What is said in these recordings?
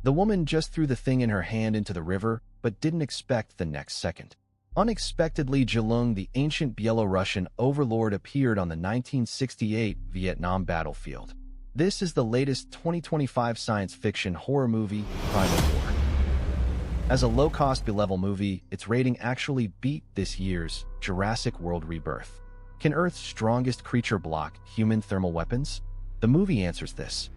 The woman just threw the thing in her hand into the river, but didn't expect the next second. Unexpectedly, Jalung, the ancient Byelorussian overlord, appeared on the 1968 Vietnam battlefield. This is the latest 2025 science fiction horror movie, Primal War. As a low-cost B-level movie, its rating actually beat this year's Jurassic World Rebirth. Can Earth's strongest creature block human thermal weapons? The movie answers this.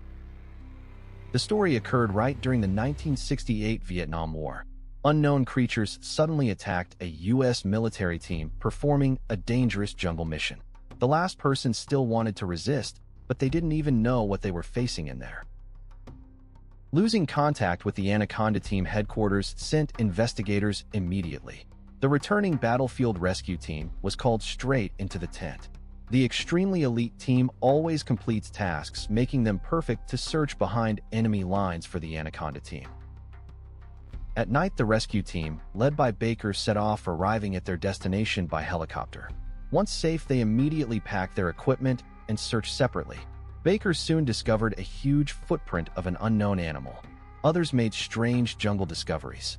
The story occurred right during the 1968 Vietnam War. Unknown creatures suddenly attacked a U.S. military team performing a dangerous jungle mission. The last person still wanted to resist, but they didn't even know what they were facing in there. Losing contact with the Anaconda team headquarters sent investigators immediately. The returning battlefield rescue team was called straight into the tent. The extremely elite team always completes tasks, making them perfect to search behind enemy lines for the Anaconda team. At night, the rescue team, led by Baker, set off, arriving at their destination by helicopter. Once safe, they immediately packed their equipment and searched separately. Baker soon discovered a huge footprint of an unknown animal. Others made strange jungle discoveries.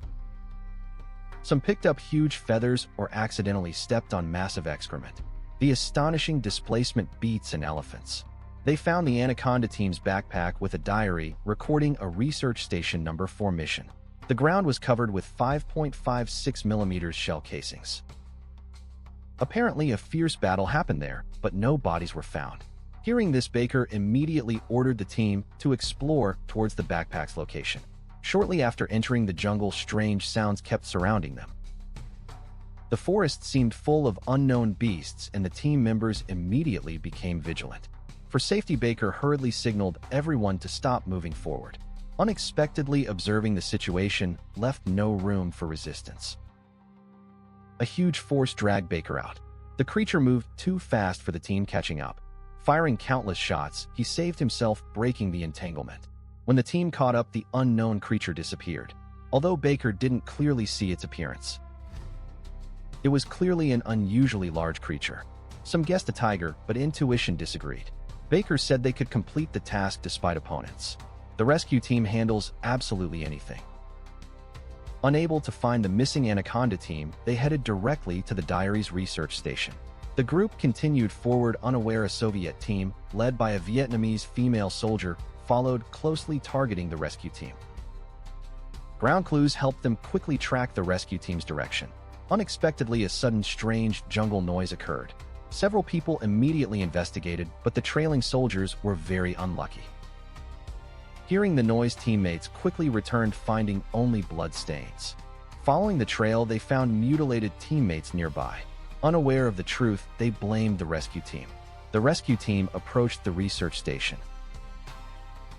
Some picked up huge feathers or accidentally stepped on massive excrement. The astonishing displacement beats an elephants. They found the Anaconda team's backpack with a diary recording a research station number 4 mission. The ground was covered with 5.56mm shell casings. Apparently, a fierce battle happened there, but no bodies were found. Hearing this, Baker immediately ordered the team to explore towards the backpack's location. Shortly after entering the jungle, strange sounds kept surrounding them. The forest seemed full of unknown beasts, and the team members immediately became vigilant. For safety, Baker hurriedly signaled everyone to stop moving forward. Unexpectedly, observing the situation left no room for resistance. A huge force dragged Baker out. The creature moved too fast for the team catching up. Firing countless shots, he saved himself, breaking the entanglement. When the team caught up, the unknown creature disappeared, although Baker didn't clearly see its appearance. It was clearly an unusually large creature. Some guessed a tiger, but intuition disagreed. Baker said they could complete the task despite opponents. The rescue team handles absolutely anything. Unable to find the missing Anaconda team, they headed directly to the diary's research station. The group continued forward, unaware a Soviet team, led by a Vietnamese female soldier, followed closely, targeting the rescue team. Ground clues helped them quickly track the rescue team's direction. Unexpectedly, a sudden strange jungle noise occurred. Several people immediately investigated, but the trailing soldiers were very unlucky. Hearing the noise, teammates quickly returned, finding only blood stains. Following the trail, they found mutilated teammates nearby. Unaware of the truth, they blamed the rescue team. The rescue team approached the research station.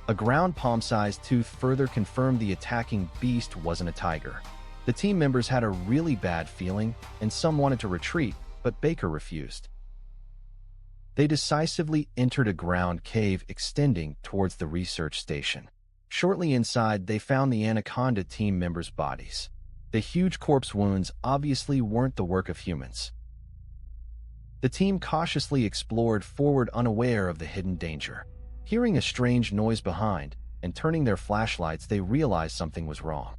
A ground palm-sized tooth further confirmed the attacking beast wasn't a tiger. The team members had a really bad feeling, and some wanted to retreat, but Baker refused. They decisively entered a ground cave extending towards the research station. Shortly inside, they found the Anaconda team members' bodies. The huge corpse wounds obviously weren't the work of humans. The team cautiously explored forward, unaware of the hidden danger. Hearing a strange noise behind and turning their flashlights, they realized something was wrong.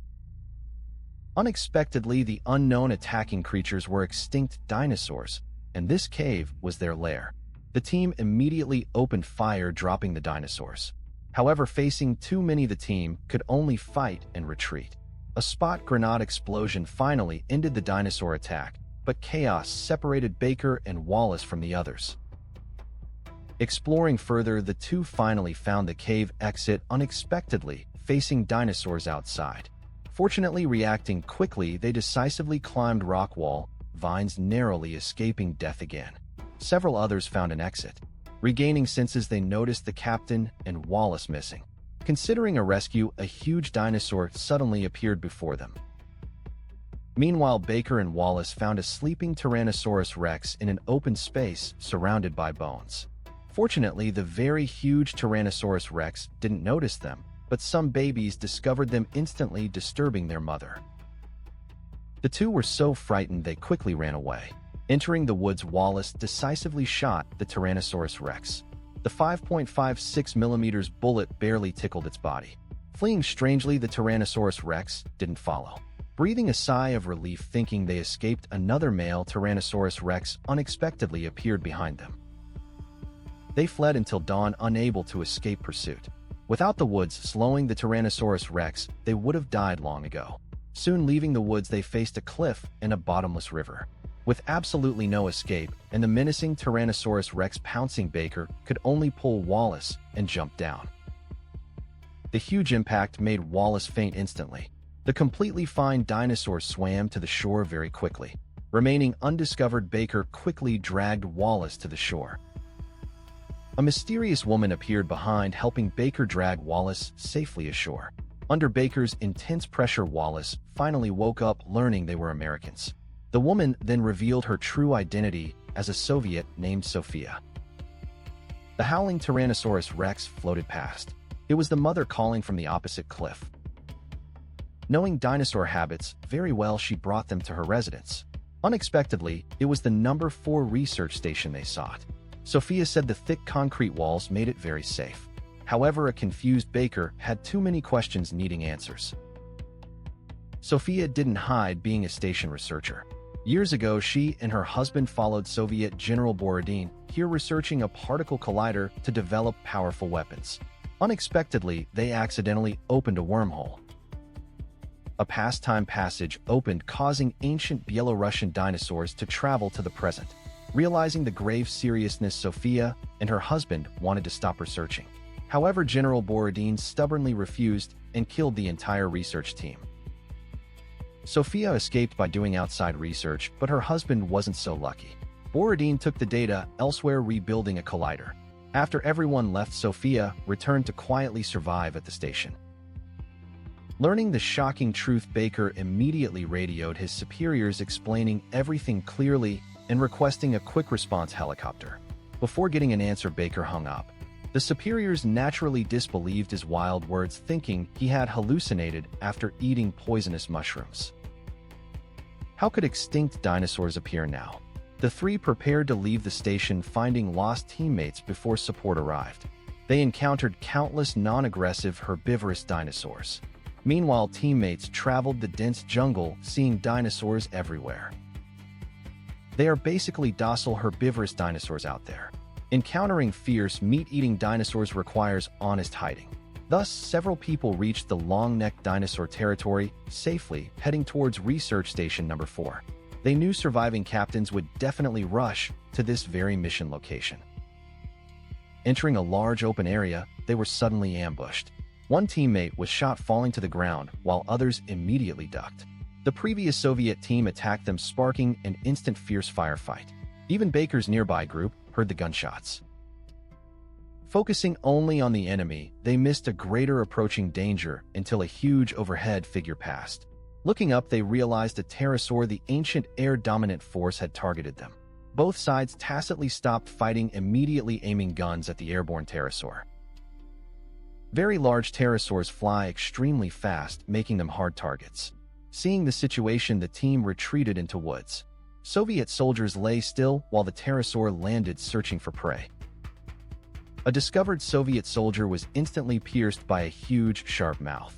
Unexpectedly, the unknown attacking creatures were extinct dinosaurs, and this cave was their lair. The team immediately opened fire, dropping the dinosaurs. However, facing too many, the team could only fight and retreat. A spot grenade explosion finally ended the dinosaur attack, but chaos separated Baker and Wallace from the others. Exploring further, the two finally found the cave exit unexpectedly, facing dinosaurs outside. Fortunately, reacting quickly, they decisively climbed rock wall, vines narrowly escaping death again. Several others found an exit. Regaining senses, they noticed the captain and Wallace missing. Considering a rescue, a huge dinosaur suddenly appeared before them. Meanwhile, Baker and Wallace found a sleeping Tyrannosaurus Rex in an open space surrounded by bones. Fortunately, the very huge Tyrannosaurus Rex didn't notice them, but some babies discovered them, instantly disturbing their mother. The two were so frightened they quickly ran away. Entering the woods, Wallace decisively shot the Tyrannosaurus Rex. The 5.56mm bullet barely tickled its body. Fleeing strangely, the Tyrannosaurus rex didn't follow. Breathing a sigh of relief thinking they escaped, another male Tyrannosaurus rex unexpectedly appeared behind them. They fled until dawn, unable to escape pursuit. Without the woods slowing the Tyrannosaurus rex, they would have died long ago. Soon leaving the woods, they faced a cliff and a bottomless river. With absolutely no escape, and the menacing Tyrannosaurus rex pouncing, Baker could only pull Wallace and jump down. The huge impact made Wallace faint instantly. The completely fine dinosaur swam to the shore very quickly. Remaining undiscovered, Baker quickly dragged Wallace to the shore. A mysterious woman appeared behind, helping Baker drag Wallace safely ashore. Under Baker's intense pressure, Wallace finally woke up, learning they were Americans. The woman then revealed her true identity as a Soviet named Sophia. The howling Tyrannosaurus rex floated past. It was the mother calling from the opposite cliff. Knowing dinosaur habits very well, she brought them to her residence. Unexpectedly, it was the number 4 research station they sought. Sophia said the thick concrete walls made it very safe. However, a confused Baker had too many questions needing answers. Sophia didn't hide being a station researcher. Years ago, she and her husband followed Soviet General Borodin, here researching a particle collider to develop powerful weapons. Unexpectedly, they accidentally opened a wormhole. A past-time passage opened, causing ancient Byelorussian dinosaurs to travel to the present. Realizing the grave seriousness, Sophia and her husband wanted to stop researching. However, General Borodin stubbornly refused and killed the entire research team. Sophia escaped by doing outside research, but her husband wasn't so lucky. Borodin took the data elsewhere, rebuilding a collider. After everyone left, Sophia returned to quietly survive at the station. Learning the shocking truth, Baker immediately radioed his superiors, explaining everything clearly and requesting a quick response helicopter. Before getting an answer, Baker hung up. The superiors naturally disbelieved his wild words, thinking he had hallucinated after eating poisonous mushrooms. How could extinct dinosaurs appear now? The 3 prepared to leave the station, finding lost teammates before support arrived. They encountered countless non-aggressive herbivorous dinosaurs. Meanwhile, teammates traveled the dense jungle, seeing dinosaurs everywhere. They are basically docile herbivorous dinosaurs out there. Encountering fierce, meat-eating dinosaurs requires honest hiding. Thus, several people reached the long-necked dinosaur territory safely, heading towards research station number 4. They knew surviving captains would definitely rush to this very mission location. Entering a large open area, they were suddenly ambushed. One teammate was shot, falling to the ground, while others immediately ducked. The previous Soviet team attacked them, sparking an instant fierce firefight. Even Baker's nearby group heard the gunshots. Focusing only on the enemy, they missed a greater approaching danger until a huge overhead figure passed. Looking up, they realized a pterosaur, the ancient air-dominant force, had targeted them. Both sides tacitly stopped fighting, immediately aiming guns at the airborne pterosaur. Very large pterosaurs fly extremely fast, making them hard targets. Seeing the situation, the team retreated into woods. Soviet soldiers lay still while the pterosaur landed, searching for prey. A discovered Soviet soldier was instantly pierced by a huge, sharp mouth.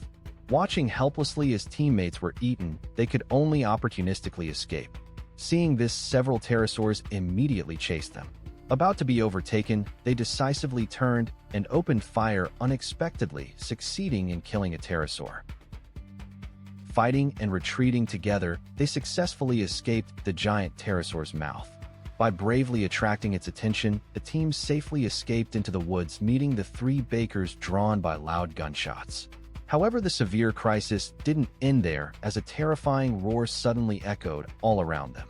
Watching helplessly as teammates were eaten, they could only opportunistically escape. Seeing this, several pterosaurs immediately chased them. About to be overtaken, they decisively turned and opened fire, unexpectedly succeeding in killing a pterosaur. Fighting and retreating together, they successfully escaped the giant pterosaur's mouth. By bravely attracting its attention, the team safely escaped into the woods, meeting the 3 Bakers drawn by loud gunshots. However, the severe crisis didn't end there, as a terrifying roar suddenly echoed all around them.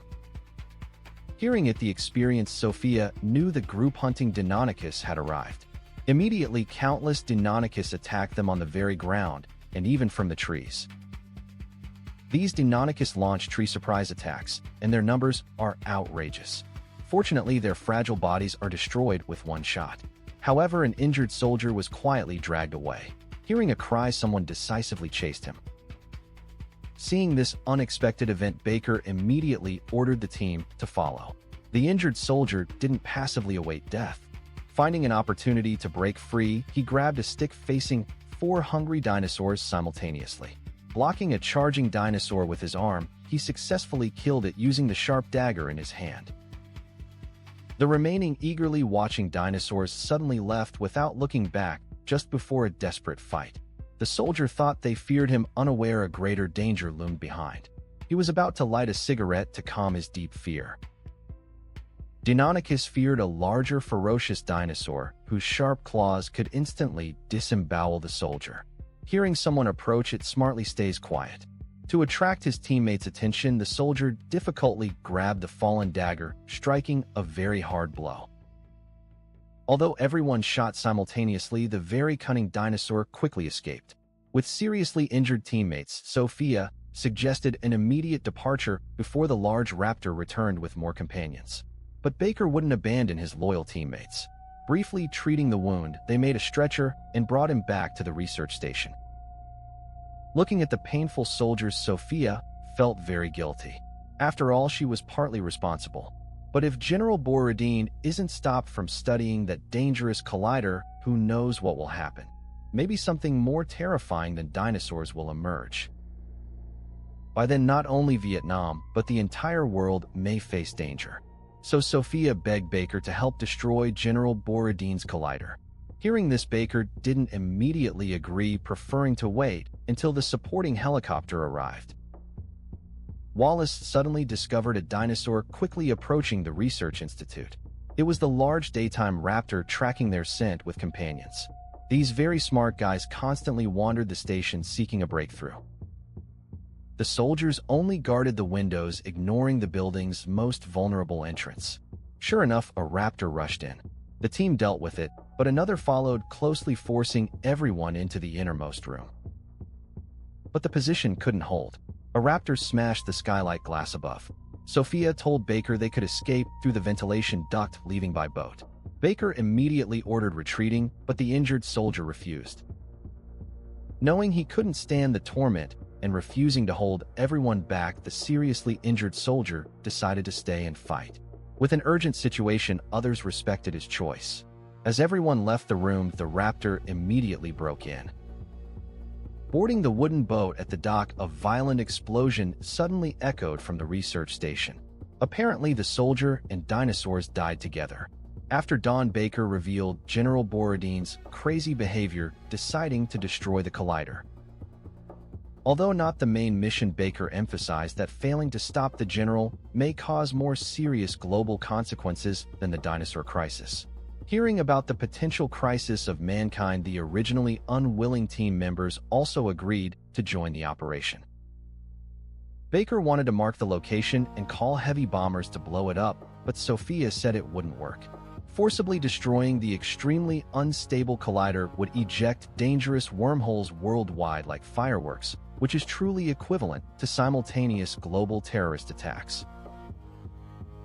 Hearing it, the experienced Sophia knew the group-hunting Deinonychus had arrived. Immediately, countless Deinonychus attacked them on the very ground, and even from the trees. These Deinonychus launch tree surprise attacks, and their numbers are outrageous. Fortunately, their fragile bodies are destroyed with one shot. However, an injured soldier was quietly dragged away. Hearing a cry, someone decisively chased him. Seeing this unexpected event, Baker immediately ordered the team to follow. The injured soldier didn't passively await death. Finding an opportunity to break free, he grabbed a stick, facing 4 hungry dinosaurs simultaneously. Blocking a charging dinosaur with his arm, he successfully killed it using the sharp dagger in his hand. The remaining eagerly watching dinosaurs suddenly left without looking back just before a desperate fight. The soldier thought they feared him, unaware a greater danger loomed behind. He was about to light a cigarette to calm his deep fear. Deinonychus feared a larger, ferocious dinosaur whose sharp claws could instantly disembowel the soldier. Hearing someone approach, it smartly stays quiet. To attract his teammates' attention, the soldier difficultly grabbed the fallen dagger, striking a very hard blow. Although everyone shot simultaneously, the very cunning dinosaur quickly escaped. With seriously injured teammates, Sophia suggested an immediate departure before the large raptor returned with more companions. But Baker wouldn't abandon his loyal teammates. Briefly treating the wound, they made a stretcher and brought him back to the research station. Looking at the painful soldiers, Sophia felt very guilty. After all, she was partly responsible. But if General Borodin isn't stopped from studying that dangerous collider, who knows what will happen? Maybe something more terrifying than dinosaurs will emerge. By then, not only Vietnam, but the entire world may face danger. So Sophia begged Baker to help destroy General Borodin's collider. Hearing this, Baker didn't immediately agree, preferring to wait until the supporting helicopter arrived. Wallace suddenly discovered a dinosaur quickly approaching the research institute. It was the large daytime raptor tracking their scent with companions. These very smart guys constantly wandered the station seeking a breakthrough. The soldiers only guarded the windows, ignoring the building's most vulnerable entrance. Sure enough, a raptor rushed in. The team dealt with it, but another followed closely, forcing everyone into the innermost room. But the position couldn't hold. A raptor smashed the skylight glass above. Sophia told Baker they could escape through the ventilation duct, leaving by boat. Baker immediately ordered retreating, but the injured soldier refused. Knowing he couldn't stand the torment and refusing to hold everyone back, the seriously injured soldier decided to stay and fight. With an urgent situation, others respected his choice. As everyone left the room, the raptor immediately broke in. Boarding the wooden boat at the dock, a violent explosion suddenly echoed from the research station. Apparently, the soldier and dinosaurs died together. After dawn, Baker revealed General Borodin's crazy behavior, deciding to destroy the collider. Although not the main mission, Baker emphasized that failing to stop the general may cause more serious global consequences than the dinosaur crisis. Hearing about the potential crisis of mankind, the originally unwilling team members also agreed to join the operation. Baker wanted to mark the location and call heavy bombers to blow it up, but Sophia said it wouldn't work. Forcibly destroying the extremely unstable collider would eject dangerous wormholes worldwide like fireworks, which is truly equivalent to simultaneous global terrorist attacks.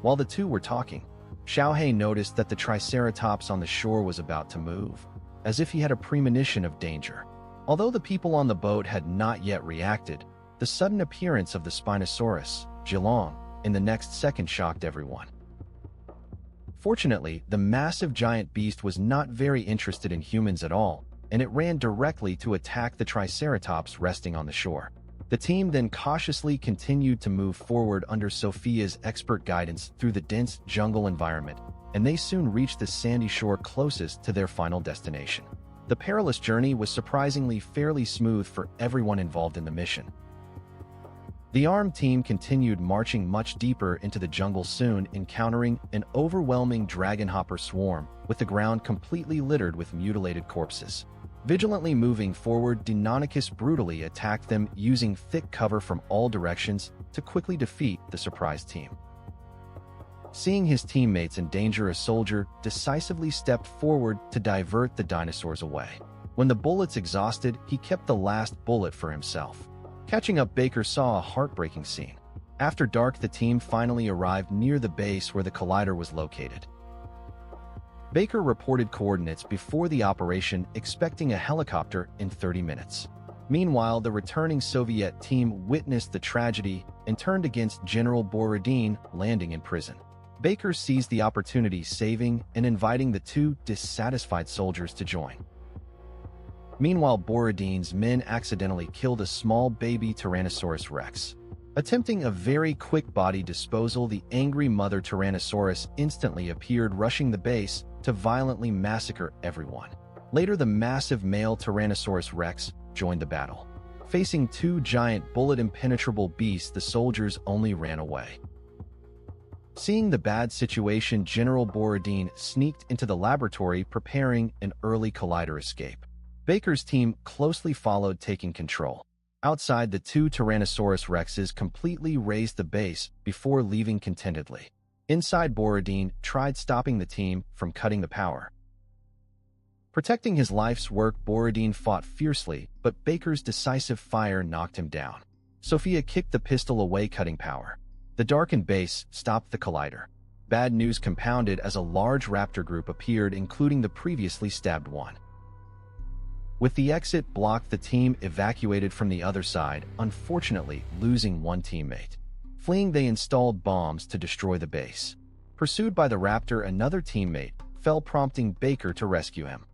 While the two were talking, Xiaohei noticed that the Triceratops on the shore was about to move, as if he had a premonition of danger. Although the people on the boat had not yet reacted, the sudden appearance of the Spinosaurus, Zhilong, in the next second shocked everyone. Fortunately, the massive giant beast was not very interested in humans at all, and it ran directly to attack the Triceratops resting on the shore. The team then cautiously continued to move forward under Sophia's expert guidance through the dense jungle environment, and they soon reached the sandy shore closest to their final destination. The perilous journey was surprisingly fairly smooth for everyone involved in the mission. The armed team continued marching much deeper into the jungle, soon encountering an overwhelming dragonhopper swarm, with the ground completely littered with mutilated corpses. Vigilantly moving forward, Deinonychus brutally attacked them, using thick cover from all directions to quickly defeat the surprise team. Seeing his teammates in danger, a soldier decisively stepped forward to divert the dinosaurs away. When the bullets exhausted, he kept the last bullet for himself. Catching up, Baker saw a heartbreaking scene. After dark, the team finally arrived near the base where the collider was located. Baker reported coordinates before the operation, expecting a helicopter in 30 minutes. Meanwhile, the returning Soviet team witnessed the tragedy and turned against General Borodin, landing in prison. Baker seized the opportunity, saving and inviting the two dissatisfied soldiers to join. Meanwhile, Borodin's men accidentally killed a small baby Tyrannosaurus rex. Attempting a very quick body disposal, the angry mother Tyrannosaurus instantly appeared, rushing the base to violently massacre everyone. Later, the massive male Tyrannosaurus rex joined the battle. Facing two giant bullet-impenetrable beasts, the soldiers only ran away. Seeing the bad situation, General Borodin sneaked into the laboratory, preparing an early collider escape. Baker's team closely followed, taking control. Outside, the two Tyrannosaurus rexes completely razed the base before leaving contentedly. Inside, Borodin tried stopping the team from cutting the power. Protecting his life's work, Borodin fought fiercely, but Baker's decisive fire knocked him down. Sophia kicked the pistol away, cutting power. The darkened base stopped the collider. Bad news compounded as a large raptor group appeared, including the previously stabbed one. With the exit blocked, the team evacuated from the other side, unfortunately losing one teammate. Fleeing, they installed bombs to destroy the base. Pursued by the raptor, another teammate fell, prompting Baker to rescue him.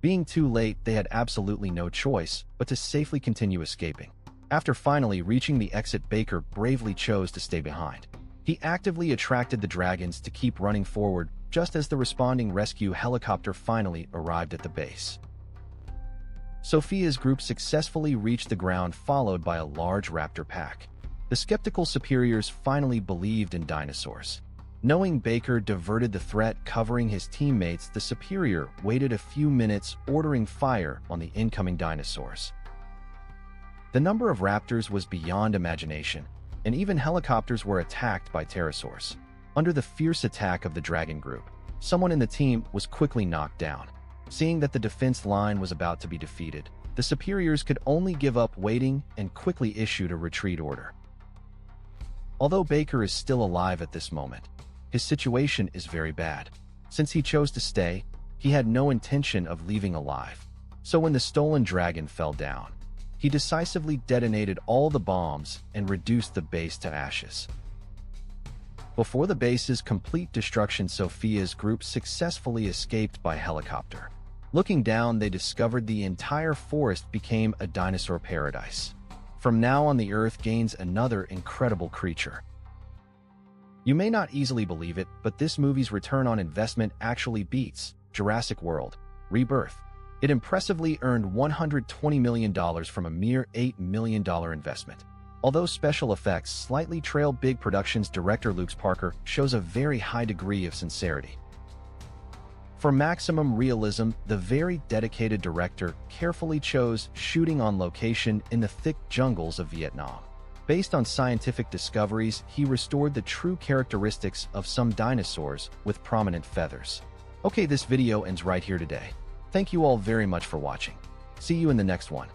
Being too late, they had absolutely no choice but to safely continue escaping. After finally reaching the exit, Baker bravely chose to stay behind. He actively attracted the dragons to keep running forward just as the responding rescue helicopter finally arrived at the base. Sophia's group successfully reached the ground, followed by a large raptor pack. The skeptical superiors finally believed in dinosaurs. Knowing Baker diverted the threat, covering his teammates, the superior waited a few minutes, ordering fire on the incoming dinosaurs. The number of raptors was beyond imagination, and even helicopters were attacked by pterosaurs. Under the fierce attack of the dragon group, someone in the team was quickly knocked down. Seeing that the defense line was about to be defeated, the superiors could only give up waiting and quickly issued a retreat order. Although Baker is still alive at this moment, his situation is very bad. Since he chose to stay, he had no intention of leaving alive. So when the stolen dragon fell down, he decisively detonated all the bombs and reduced the base to ashes. Before the base's complete destruction, Sophia's group successfully escaped by helicopter. Looking down, they discovered the entire forest became a dinosaur paradise. From now on, the Earth gains another incredible creature. You may not easily believe it, but this movie's return on investment actually beats Jurassic World: Rebirth. It impressively earned $120 million from a mere $8 million investment. Although special effects slightly trail big productions, director Luke Parker shows a very high degree of sincerity. For maximum realism, the very dedicated director carefully chose shooting on location in the thick jungles of Vietnam. Based on scientific discoveries, he restored the true characteristics of some dinosaurs with prominent feathers. Okay, this video ends right here today. Thank you all very much for watching. See you in the next one.